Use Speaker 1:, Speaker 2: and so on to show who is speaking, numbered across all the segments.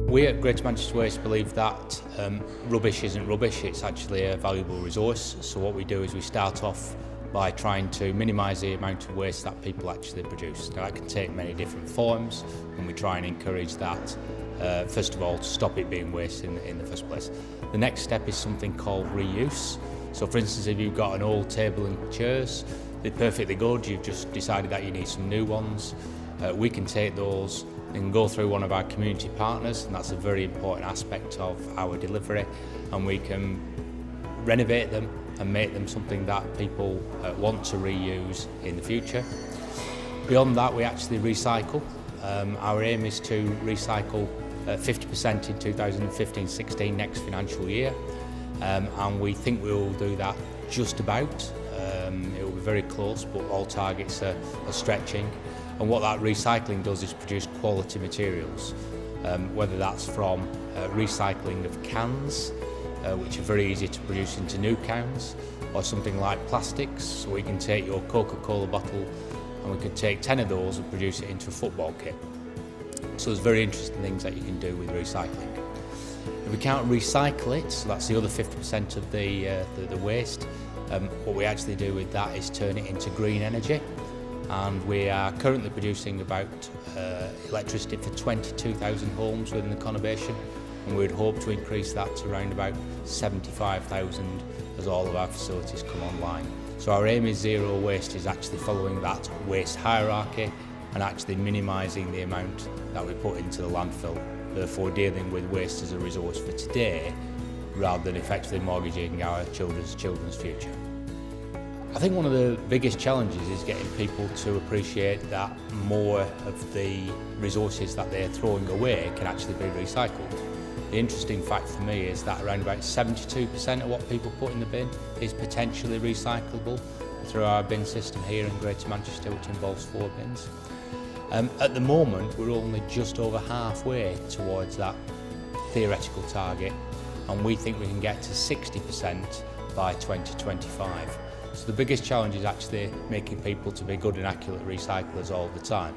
Speaker 1: We at Greater Manchester Waste believe that rubbish isn't rubbish, it's actually a valuable resource. So what we do is we start off by trying to minimise the amount of waste that people actually produce. Now that can take many different forms, and we try and encourage that, first of all, to stop it being waste in the first place. The next step is something called reuse. So for instance, if you've got an old table and chairs, they're perfectly good, you've just decided that you need some new ones, we can take those and go through one of our community partners, and that's a very important aspect of our delivery, and we can renovate them and make them something that people want to reuse in the future. Beyond that, we actually recycle. Our aim is to recycle 50% in 2015-16 next financial year, and we think we will do that just about. It will be very close, but all targets are stretching. And what that recycling does is produce quality materials, whether that's from recycling of cans, which are very easy to produce into new cans, or something like plastics. So we can take your Coca-Cola bottle and we can take 10 of those and produce it into a football kit. So there's very interesting things that you can do with recycling. If we can't recycle it, so that's the other 50% of the waste, what we actually do with that is turn it into green energy. And we are currently producing about electricity for 22,000 homes within the conurbation, and we would hope to increase that to around about 75,000 as all of our facilities come online. So our aim is zero waste, is actually following that waste hierarchy and actually minimising the amount that we put into the landfill, therefore dealing with waste as a resource for today rather than effectively mortgaging our children's future. I think one of the biggest challenges is getting people to appreciate that more of the resources that they're throwing away can actually be recycled. The interesting fact for me is that around about 72% of what people put in the bin is potentially recyclable through our bin system here in Greater Manchester, which involves 4 bins. At the moment, we're only just over halfway towards that theoretical target, and we think we can get to 60% by 2025. So the biggest challenge is actually making people to be good and accurate recyclers all the time.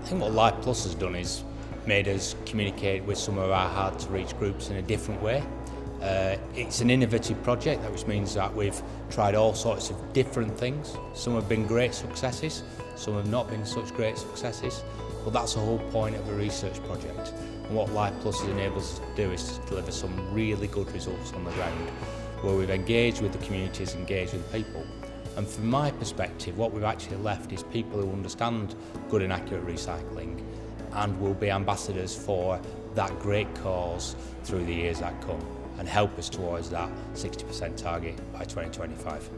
Speaker 1: I think what Life Plus has done is made us communicate with some of our hard to reach groups in a different way. It's an innovative project, which means that we've tried all sorts of different things. Some have been great successes, some have not been such great successes, but that's the whole point of a research project. And what Life Plus has enabled us to do is to deliver some really good results on the ground, where we've engaged with the communities, engaged with the people. And from my perspective, what we've actually left is people who understand good and accurate recycling and will be ambassadors for that great cause through the years that come and help us towards that 60% target by 2025.